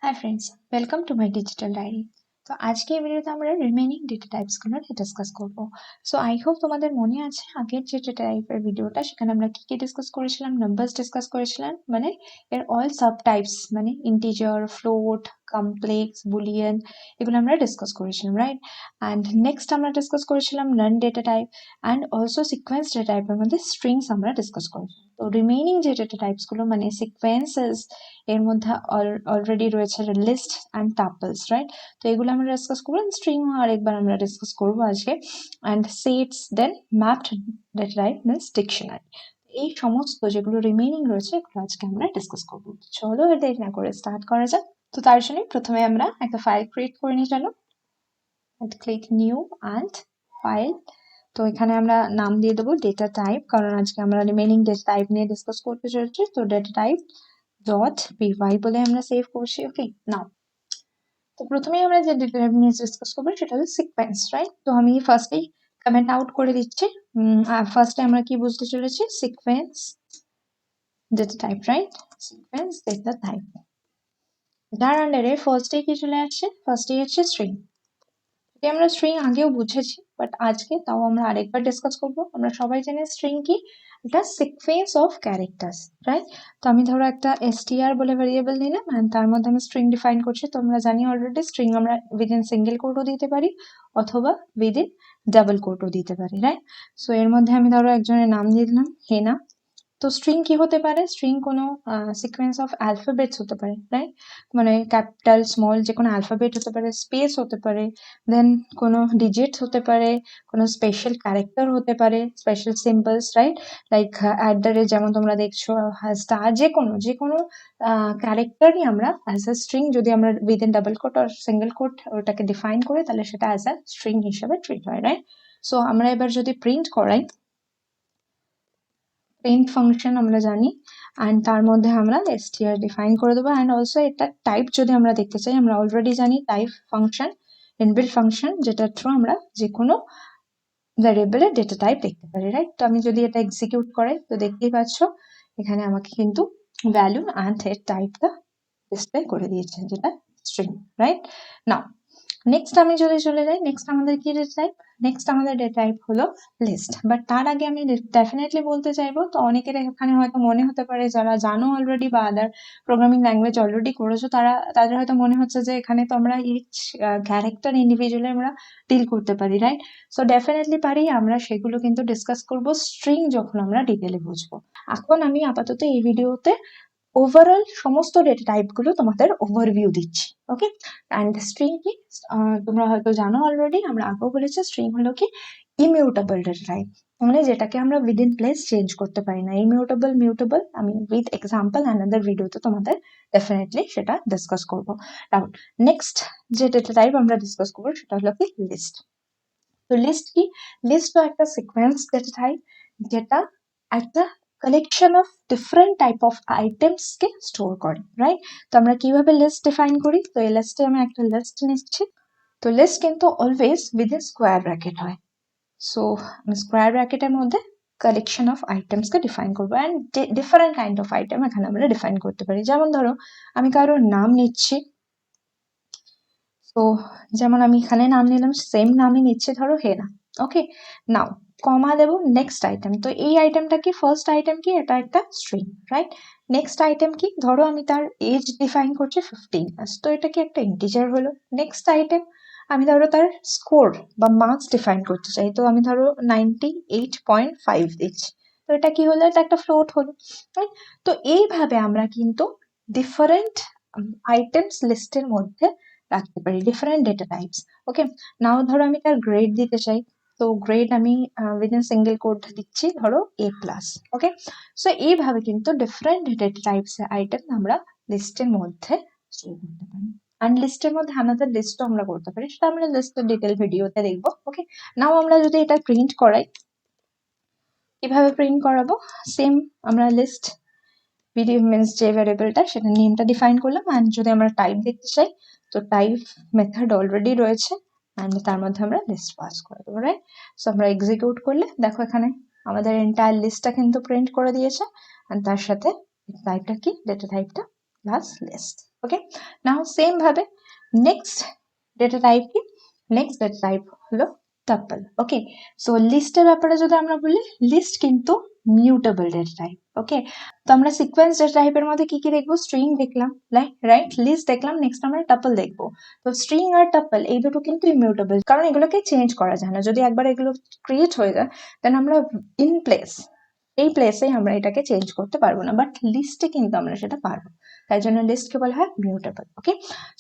Hi friends, welcome to my digital diary. তো আজকে এই ভিডিওতে আমরা রিমেইনিং ডেটা টাইপস গুলো ডিসকাস করব। সো আই হোপ তোমাদের মনে আছে আগের যে ডেটা টাইপের ভিডিওটা সেখানে আমরা কি কি ডিসকাস করেছিলাম, নাম্বারস ডিসকাস করেছিলাম, মানে এর অল সাব টাইপস মানে ইন্টিজার, ফ্লোট, কমপ্লেক্স, বুলিয়ান এগুলো আমরা ডিসকাস করেছিলাম, রাইট? অ্যান্ড নেক্সট আমরা ডিসকাস করেছিলাম none data type and also sequence data টাইপের মধ্যে স্ট্রিংস আমরা ডিসকাস করেছিলাম। তো রিমেইনিং যে ডেটা টাইপস গুলো মানে সিকোয়েন্সেস এর মধ্যে অলরেডি রয়েছে লিস্ট অ্যান্ড টাপলস, রাইট? তো এগুলো আমরা ডিসকাস করবো, স্ট্রিং আরেকবার আমরা ডিসকাস করবো আজকে, and sets, then mapped data type means dictionary. এই সমস্ত যেগুলো রিমেইনিং রয়েছে এগুলো আজকে আমরা ডিসকাস করবো। চলো এটা না করে স্টার্ট করা যাক। তো তার জন্য প্রথমে আমরা একটা ফাইল ক্রিয়েট করে নিই। চলো ক্লিক নিউ অ্যান্ড ফাইল। তো এখানে আমরা নাম দিয়ে দেবো ডেটা টাইপ, কারণ আজকে আমরা রিমেইনিং ডেটা টাইপ নিয়ে ডিসকাস করতে চলেছি। তো ডেটা টাইপ ডট py বলে আমরা সেভ করছি। ওকে, নাও তো প্রথমেই আমরা যে ডেটা টাইপ নিয়ে ডিসকাস করবো সেটা হলো সিকোয়েন্স, রাইট? তো আমি ফার্স্টেই কমেন্ট আউট করে দিচ্ছি। ফার্স্টে আমরা কি বুঝতে চলেছি, sequence data type, right? Sequence data type, যার আন্ডারে ফার্স্টে কি চলে আসছে, ফার্স্টে হচ্ছে স্ট্রিং। আমরা স্ট্রিং আগেও বুঝেছি, বাট আজকে তাও আমরা আরেকবার ডিসকাস করব। আমরা সবাই জানি স্ট্রিং কি, এটা সিকোয়েন্স অফ ক্যারেক্টার্স, রাইট? তো আমি ধরো একটা str বলে ভেরিয়েবল নিলাম এন্ড তার মধ্যে আমি স্ট্রিং ডিফাইন করছি। তো আমরা জানি অলরেডি স্ট্রিং আমরা উইদিন সিঙ্গেল কোটও দিতে পারি অথবা উইদিন ডাবল কোটও দিতে পারি, রাইট? সো এর মধ্যে আমি ধরো একজনের নাম দিয়ে দিলাম হেনা। তো স্ট্রিং কি হতে পারে, স্ট্রিং কোনো সিকোয়েন্স অফ অ্যালফাবেটস হতে পারে, রাইট? মানে ক্যাপিটাল স্মল যে কোনো অ্যালফাবেট হতে পারে, স্পেস হতে পারে, দেন কোনো ডিজিটস হতে পারে, কোনো স্পেশাল ক্যারেক্টার হতে পারে, special symbols, right? Like at the rate, যেমন তোমরা দেখছো স্টার, যে কোনো ক্যারেক্টারই আমরা অ্যাজ আ স্ট্রিং যদি আমরা উইদিন ডাবল কোট আর সিঙ্গেল কোট ওটাকে ডিফাইন করি তাহলে সেটা অ্যাজ আ স্ট্রিং হিসেবে ট্রিট হয়, রাইট? সো আমরা এবার যদি প্রিন্ট করাই, প্রিন্ট ফাংশন আমরা জানি, অ্যান্ড তার মধ্যে আমরা str ডিফাইন করে দেবো। অ্যান্ড অলসো এটা টাইপ যদি আমরা দেখতে চাই, আমরা অলরেডি জানি টাইপ ফাংশন, ইনবিল্ট ফাংশন, যেটা থ্রু আমরা যে কোনো ভ্যারিয়েবলের ডেটা টাইপ দেখতে পারি, রাইট? তো আমি যদি এটা এক্সিকিউট করাই তো দেখতেই পাচ্ছ এখানে আমাকে কিন্তু ভ্যালু অ্যান্ড এর টাইপটা ডিসপ্লে করে দিয়েছে, যেটা স্ট্রিং, রাইট? নাও নেক্সট আমি যদি চলে যাই, নেক্সট আমাদের কি ডেটা টাইপ, নেক্সট আমাদের ডেটা টাইপ হলো লিস্ট। বাট তার আগে আমি ডেফিনেটলি বলতে চাইবো, তো অনেকের এখানে হয়তো মনে হতে পারে যারা জানো অলরেডি বা আদার প্রোগ্রামিং ল্যাঙ্গুয়েজ অলরেডি করেছো তাদের হয়তো মনে হচ্ছে যে এখানে তো আমরা ইচ ক্যারেক্টার ইন্ডিভিজুয়ালি আমরা ডিল করতে পারি, রাইট? সো ডেফিনেটলি পারি, আমরা সেগুলো কিন্তু ডিসকাস করব স্ট্রিং যখন আমরা ডিটেলে বুঝবো। এখন আমি আপাতত এই ভিডিওতে ওভারঅল সমস্ত ডেটা টাইপ গুলো তোমাদের ওভারভিউ দিচ্ছি, ওকে? অ্যান্ড স্ট্রিং কি, তোমরা হয়তো জানো অলরেডি, আমরা আগেও বলেছি স্ট্রিং হলো কি ইমিউটেবল ডেটা টাইপ, মানে যেটাকে আমরা উইদিন প্লেস চেঞ্জ করতে পারি না। ইমিউটেবল, মিউটেবল আমি উইথ এক্সাম্পল অ্যানাদার ভিডিওতে তোমাদের ডেফিনেটলি সেটা ডিসকাস করবো। নাও নেক্সট যে ডেটা টাইপ আমরা ডিসকাস করবো সেটা হলো কি লিস্ট। তো লিস্ট কি, লিস্ট তো একটা সিকোয়েন্স ডেটা টাইপ যেটা একটা collection of different type of items K store করে, রাইট? তো আমরা কিভাবে লিস্ট ডিফাইন করি, তো এই লিস্টে আমি একটা লিস্ট নিচ্ছি। তো লিস্ট কিন্তু অলওয়েজ উইদিন স্কোয়ার ব্র্যাকেট হয়। সো আমি স্কোয়ার ব্র্যাকেটের মধ্যে কালেকশন অফ আইটেমস কে ডিফাইন করবো, and different kind of item এখানে আমরা ডিফাইন করতে পারি। যেমন ধরো আমি কারোর নাম নিচ্ছি, তো যেমন আমি এখানে নাম নিলাম, সেম নামই নিচ্ছে ধরো হেনা, ওকে? নাও কমা দেবো, নেক্সট আইটেম। তো এই আইটেমটা কি, ফার্স্ট আইটেম কি, এটা একটা স্ট্রিং, রাইট? নেক্সট আইটেম কি, ধরো আমি তার এজ ডিফাইন করছি 15 ইয়ার্স, তো এটা কি একটা ইন্টিজার হলো। নেক্সট আইটেম আমি ধরো তার স্কোর বা মার্কস ডিফাইন করতে চাই, তো আমি ধরো 98.5 দিচ্ছি, তো এটা কি হলো, এটা একটা ফ্লোট হলো, রাইট? তো এইভাবে আমরা কিন্তু ডিফারেন্ট আইটেমস লিস্টের মধ্যে রাখতে পারি, ডিফারেন্ট ডেটা টাইপস, ওকে? নাও ধরো আমি তার গ্রেড দিতে চাই, তো গ্রেড আমি উইদিন সিঙ্গেল কোড দিচ্ছি ধরো A+, ওকে? সো এইভাবে কিন্তু ডিফারেন্ট ডেটা টাইপস এর আইটেম আমরা লিস্টের মধ্যে স্টোর করতে পারি। অ্যান্ড লিস্টের মধ্যে আলাদা লিস্টও আমরা করতে পারি, সেটা আমরা লিস্টের ডিটেল ভিডিওতে দেখবো, ওকে? নাও আমরা যদি এটা প্রিন্ট করাই, কিভাবে প্রিন্ট করাবো, সেম আমরা লিস্ট ভিডিও মিনস যে ভ্যারিয়েবলটা সেটা নেমটা ডিফাইন করলাম, অ্যান্ড যদি আমরা টাইপ দেখতে চাই তো টাইপ মেথড অলরেডি রয়েছে, অ্যান্ড তার মধ্যে আমরা লিস্ট পাস করে দেবো, রাইট? সো আমরা এক্সিকিউট করলে দেখো এখানে আমাদের এন্টায়ার লিস্টটা কিন্তু প্রিন্ট করে দিয়েছে, অ্যান্ড তার সাথে টাইপটা কি, ডেটা টাইপটা প্লাস লিস্ট, ওকে, নাও সেম ভাবে নেক্সট ডেটা টাইপ কি, নেক্সট ডেটা টাইপ হলো টাপল। ওকে, সো লিস্টের ব্যাপারে যদি আমরা বলি, লিস্ট কিন্তু মিউটেবল ডেটা টাইপ। ওকে, তো আমরা সিকোয়েন্স ডেটা টাইপের মধ্যে কি কি দেখবো, স্ট্রিং দেখলাম, রাইট, লিস্ট দেখলাম, নেক্সট আমরা টাপল দেখবো। তো স্ট্রিং আর টাপল এই দুটো কিন্তু ইমিউটেবল, কারণ এগুলোকে চেঞ্জ করা যায় না। যদি একবার এগুলো ক্রিয়েট হয়ে যায়, দেন আমরা ইন প্লেস, এই প্লেসে আমরা এটাকে চেঞ্জ করতে পারবো না, বাট লিস্টে কিন্তু আমরা সেটা পারবো। তাই জন্য লিস্টকে বলা হয় মিউটেবল। ওকে,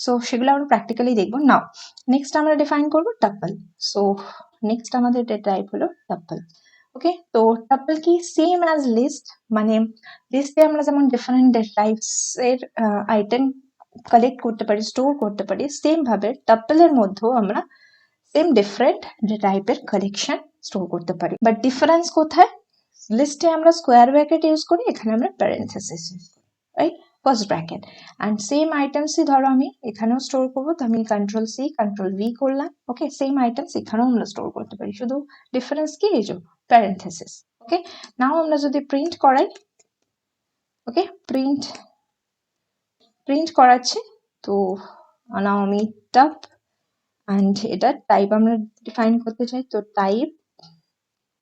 সো সেগুলো আমরা প্র্যাকটিক্যালি দেখবো। নাও নেক্সট আমরা ডিফাইন করবো টাপল। সো নেক্সট আমাদের ডেটা টাইপ হলো টাপল। ওকে, তো টাপল কি, সেম অ্যাজ লিস্ট, মানে লিস্টে আমরা যেমন ডিফারেন্ট ডেটা টাইপস এর আইটেম কালেক্ট করতে পারি, স্টোর করতে পারি, সেম ভাবে টাপলের মধ্যেও আমরা সেম ডিফারেন্ট ডেটা টাইপের কালেকশন স্টোর করতে পারি। বাট ডিফারেন্স কোথায়, লিস্টে আমরা স্কোয়ার ব্র্যাকেট ইউজ করি, এখানে আমরা প্যারেন্থেসিস ইউজ করি, right, first bracket. And same আইটেমসই ধরো আমি এখানেও স্টোর করবো, তো আমি কন্ট্রোল সি কন্ট্রোল ভি করলাম। ওকে, সেম আইটেমস এখানেও আমরা স্টোর করতে পারি, শুধু ডিফারেন্স কি, এই যে প্যারেন্থেসিস। ওকে, নাও আমরা যদি প্রিন্ট করাই, ওকে, প্রিন্ট করাচ্ছি, তো নাও আমি টাপ অ্যান্ড এটা টাইপ আমরা ডিফাইন করতে চাই, তো টাইপ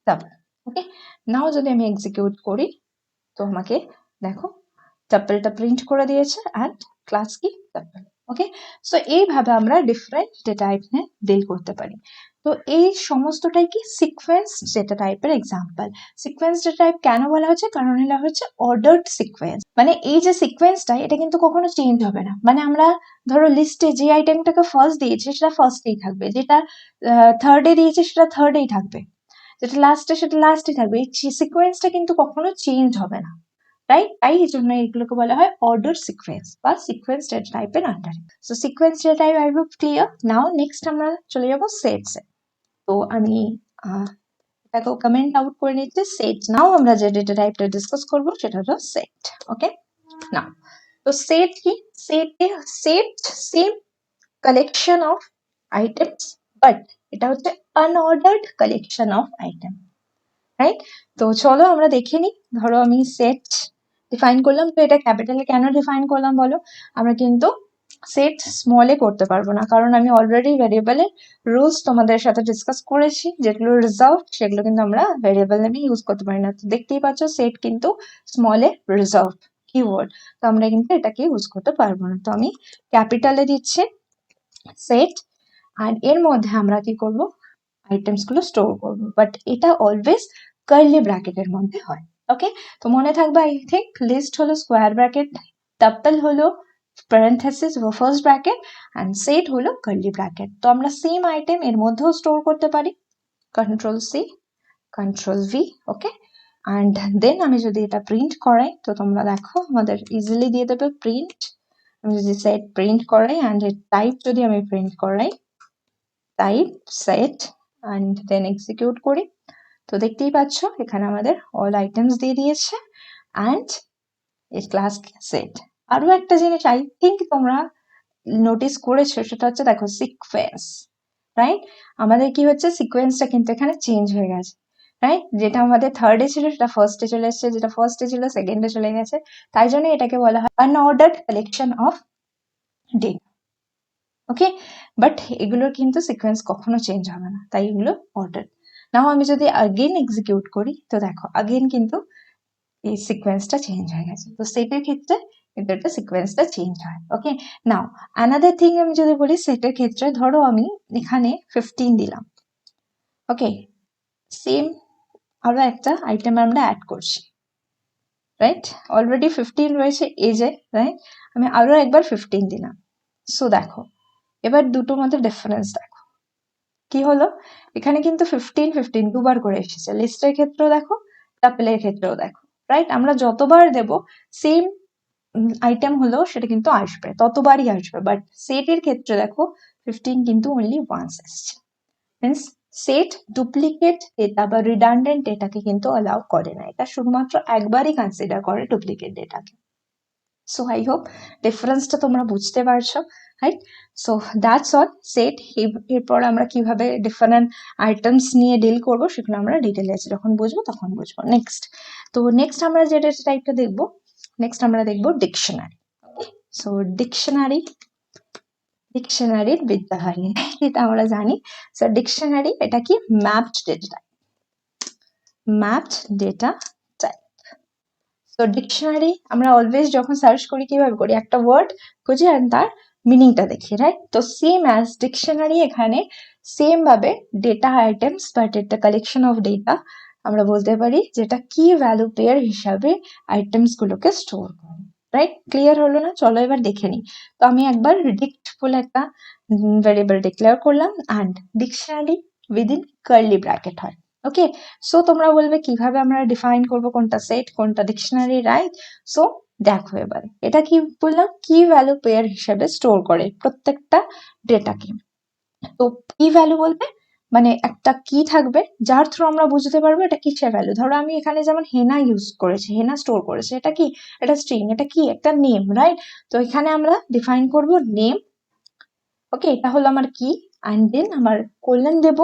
টাপ। ওকে, নাও যদি আমি এক্সিকিউট করি, তো আমাকে দেখো টাপলটা প্রিন্ট করে দিয়েছে অ্যান্ড ক্লাস কি টাপল। ওকে, সো এইভাবে আমরা ডিফারেন্ট ডেটা টাইপ নিয়ে ডিল করতে পারি। তো এই সমস্তটাই কি সিকোয়েন্স ডেটা টাইপের এক্সাম্পল। সিকোয়েন্স ডেটা টাইপ কেন বলা হচ্ছে, কারণ এটা হচ্ছে অর্ডার্ড সিকোয়েন্স, মানে এই যে সিকোয়েন্সটা এটা কিন্তু কখনো চেঞ্জ হবে না। মানে আমরা ধরো লিস্টে যে আইটেমটাকে ফার্স্ট দিয়েছি সেটা ফার্স্টেই থাকবে, যেটা থার্ডে দিয়েছি সেটা থার্ডেই থাকবে, যেটা লাস্টে সেটা লাস্টে থাকবে। এই সিকোয়েন্সটা কিন্তু কখনো চেঞ্জ হবে না, রাইট? তাই এই জন্য এগুলোকে বলা হয় অর্ডার সিকোয়েন্স বা সিকোয়েন্স ডেটা টাইপের আন্ডারে। So sequence data type I hope clear. Now next আমরা চলে যাবো সেটসে। তো আমি এটাকেও কমেন্ট আউট করে নিচ্ছি, সেট। নাও আমরা যে ডেটা টাইপটা ডিসকাস করবো সেটা হলো সেট। ওকে, নাও তো সেট কি, set same collection of items, but এটা হচ্ছে unordered collection of item, right? তো চলো আমরা দেখে নিই। ধরো আমি সেট ডিফাইন করলাম, তো এটা ক্যাপিটালে কেন ডিফাইন করলাম বলো? আমরা কিন্তু সেট স্মলে করতে পারবো না, কারণ আমি অলরেডি ভেরিয়েবলের রুলস তোমাদের সাথে ডিসকাস করেছি, যেগুলো রিজার্ভ সেগুলো কিন্তু আমরা ভেরিয়েবল নেমে ইউজ করতে পারি না। তো দেখতেই পাচ্ছ সেট কিন্তু স্মলে রিজার্ভ কিওয়ার্ড, তো আমরা কিন্তু এটাকে ইউজ করতে পারবো না। তো আমি ক্যাপিটালে দিচ্ছি সেট, আর এর মধ্যে আমরা কি করব, আইটেমস গুলো স্টোর করবো, বাট এটা অলওয়েজ কার্লি ব্র্যাকেটের মধ্যে হয়। ওকে, তো মনে থাকবে আই থিঙ্ক, লিস্ট হলো স্কোয়ার ব্র্যাকেট, টাপল হলো প্যারেন্থেসিস বা ফার্স্ট ব্র্যাকেট, অ্যান্ড সেট হলো কার্লি ব্র্যাকেট। তো আমরা সেম আইটেম এর মধ্যেও স্টোর করতে পারি, control C control V. Okay, and then আমি যদি এটা প্রিন্ট করাই, তো তোমরা দেখো আমাদের ইজিলি দিয়ে দেবে প্রিন্ট। আমি যদি সেট প্রিন্ট করাই অ্যান্ড এর টাইপ যদি আমি প্রিন্ট করাই, type set and then execute করি, তো দেখতেই পাচ্ছ এখানে আমাদের অল আইটেমস দিয়ে দিয়েছে অ্যান্ড এই ক্লাস সেট। আরো একটা জিনিস আই থিঙ্ক তোমরা নোটিস করেছো, সেটা হচ্ছে দেখো সিকোয়েন্স, রাইট? আমাদের কি হচ্ছে, সিকোয়েন্সটা কিন্তু এখানে চেঞ্জ হয়ে গেছে, রাইট? যেটা আমাদের থার্ডে ছিল সেটা ফার্স্টে চলে এসেছে, যেটা ফার্স্টে ছিল সেকেন্ডে চলে গেছে। তাই জন্য এটাকে বলা হয় unordered collection of data. Okay, but এগুলোর কিন্তু সিকোয়েন্স কখনো চেঞ্জ হবে না, তাই এগুলো অর্ডার। নাও আমি যদি আগেন এক্সিকিউট করি, তো দেখো আগেন কিন্তু এই সিকোয়েন্সটা চেঞ্জ হয়ে গেছে। তো সেটের ক্ষেত্রে কিন্তু এটা সিকোয়েন্সটা চেঞ্জ হয়। ওকে, নাও অ্যানাদার থিং আমি যদি বলি সেটের ক্ষেত্রে, ধরো আমি এখানে 15 দিলাম। ওকে, সেম আরো একটা আইটেম আমরা অ্যাড করছি, রাইট? অলরেডি 15 রয়েছে এজে, রাইট? আমি আরো একবার 15 দিলাম। সো দেখো এবার দুটোর মধ্যে ডিফারেন্স দেখো কি হলো, এখানে কিন্তু 15 দুবার করে এসেছে, লিস্টের ক্ষেত্রেও দেখো, টাপলের ক্ষেত্রেও দেখো, রাইট? আমরা যতবার দেব সেম আইটেম হলো সেটা কিন্তু আসবে, ততবারই আসবে, বাট সেটের ক্ষেত্রে দেখো 15 কিন্তু অনলি ওয়ান্স এসছে। মিনস সেট ডুপ্লিকেট ডেটা বা রিডান্ডেন্ট ডেটাকে কিন্তু অ্যালাউ করে না, এটা শুধুমাত্র একবারই কনসিডার করে ডুপ্লিকেট ডেটাকে। সো আই হোপ ডিফারেন্সটা তোমরা বুঝতে পারছো, right? So that's all set. এরপর আমরা কিভাবে ডিফারেন্ট আইটেমস নিয়ে ডিল করবো সেগুলো আমরা ডিটেলে যখন বুঝবো তখন বুঝবো। নেক্সট, তো নেক্সট আমরা যে ডেটা টাইপটা দেখবো, নেক্সট আমরা দেখবো ডিকশনারি। সো ডিকশনারির বিদ্যাহারী এটা আমরা জানি। সো ডিকশনারি এটা কি mapped data type. So dictionary আমরা অলওয়েজ যখন সার্চ করি কিভাবে করি, একটা ওয়ার্ড খুঁজি আর তার মিনিংটা দেখি, রাইট? তো সেম অ্যাজ ডিকশনারি এখানে সেম ভাবে ডেটা আইটেমস বা ডেটা কালেকশন অফ ডেটা আমরা বলতে পারি যেটা কি ভ্যালু পেয়ার হিসাবে আইটেমস গুলোকে স্টোর করে, রাইট? ক্লিয়ার হলো না? চলো এবার দেখে নিই। তো আমি একবার ডিক্ট বলে একটা ভেরিয়েবল ডিক্লেয়ার করলাম and dictionary within curly bracket হয়। ওকে, সো তোমরা বলবে কিভাবে আমরা ডিফাইন করব কোনটা সেট কোনটা ডিকশনারি, রাইট? সো দেখো এবার এটা কি বললাম, কি ভ্যালু পেয়ার হিসেবে স্টোর করে প্রত্যেকটা ডেটাকে। তো কি ভ্যালু বলতে মানে একটা কি থাকবে যার থ্রু আমরা বুঝতে পারবো এটা কিসের ভ্যালু। ধরো আমি এখানে যেমন হেনা ইউজ করেছি, হেনা স্টোর করেছে, এটা কি, এটা স্ট্রিং, এটা কি, একটা নেম, রাইট? তো এখানে আমরা ডিফাইন করব নেম। ওকে, এটা হলো আমার কি, অ্যান্ড দেন আমার কোলন দেব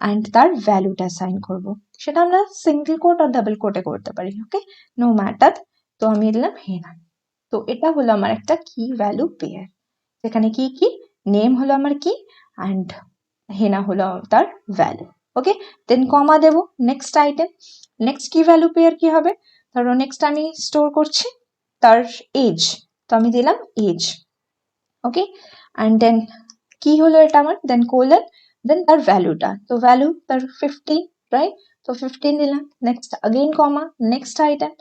অ্যান্ড তার ভ্যালুটা অ্যাসাইন করব। সেটা আমরা সিঙ্গেল কোট আর ডাবল কোটে করতে পারি, ওকে, নো ম্যাটার। তো আমি দিলাম হেনা। তো এটা হলো আমার একটা কি ভ্যালু পেয়ার, যেখানে কি কি নেম হলো আমার কি অ্যান্ড হেনা হলো তার ভ্যালু। ওকে, দেন কমা দেব নেক্সট আইটেম। নেক্সট কি ভ্যালু পেয়ার কি হবে, ধরো নেক্সট আমি স্টোর করছি তার এজ, তো আমি দিলাম এজ। ওকে, অ্যান্ড দেন কি হলো এটা আমার, দেন কোলন, দেন তার ভ্যালুটা, তো ভ্যালু তার 15, রাইট? তো 15 দিলাম। নেক্সট अगेन কমা, নেক্সট আইটেম,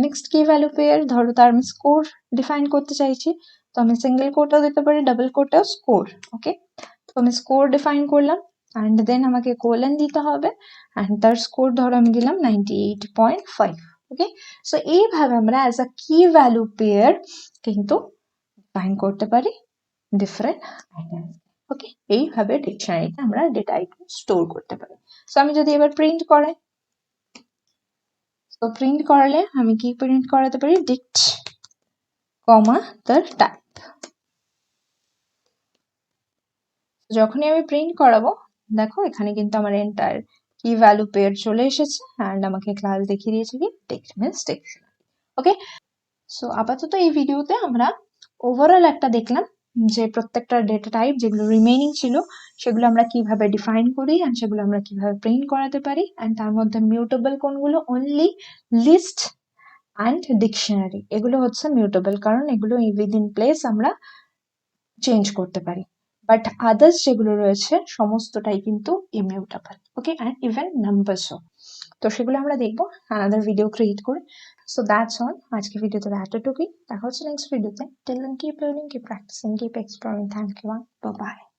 নেক্সট কি ভ্যালু পেয়ার, ধরো তার আমি স্কোর ডিফাইন করতে চাইছি, তো আমি সিঙ্গেল কোটেও দিতে পারি ডাবল কোটেও স্কোর। ওকে, তো আমি স্কোর ডিফাইন করলাম অ্যান্ড দেন আমাকে কোলন দিতে হবে অ্যান্ড তার স্কোর ধরো আমি দিলাম 98.5। ওকে, সো এইভাবে আমরা অ্যাজ আ কি ভ্যালু পেয়ার কিন্তু ডিফাইন করতে পারি ডিফারেন্ট আইটেম। ওকে, এইভাবে ডিকশনারিতে আমরা ডেটা আইটেম স্টোর করতে পারি। সো আমি যদি এবার প্রিন্ট করাই, তো প্রিন্ট করালে আমি কি প্রিন্ট করাতে পারি, ডিক্ট কমা তার টাইপ। যখনই আমি প্রিন্ট করাবো দেখো এখানে কিন্তু আমার এন্টার কি ভ্যালু পেয়ার চলে এসেছে অ্যান্ড আমাকে ক্লাস দেখিয়ে দিয়েছে কি টেক্সট মিন্স ডিকশনারি। ওকে, সো আপাতত এই ভিডিওতে আমরা ওভারঅল একটা দেখলাম যে প্রত্যেকটা ডেটা টাইপ যেগুলো রিমেইনিং ছিল সেগুলো আমরা কিভাবে ডিফাইন করি অ্যান্ড সেগুলো আমরা কিভাবে প্রিন্ট করাতে পারি অ্যান্ড তার মধ্যে মিউটেবল কোনগুলো, অনলি লিস্ট অ্যান্ড ডিকশনারি, এগুলো হচ্ছে মিউটেবল কারণ এগুলো উইদিন প্লেস আমরা চেঞ্জ করতে পারি, বাট আদার্স যেগুলো রয়েছে সমস্তটাই কিন্তু ইমিউটেবল। ওকে, অ্যান্ড ইভেন নাম্বারসও। তো সেগুলো আমরা দেখবো আনাদার ভিডিও ক্রিয়েট করে। সো দ্যাটস অল, আজকে ভিডিওতে এতটুকুই, দেখা হচ্ছে নেক্সট ভিডিওতে। Till then keep learning, keep practising, keep exploring. Thank you, bye by.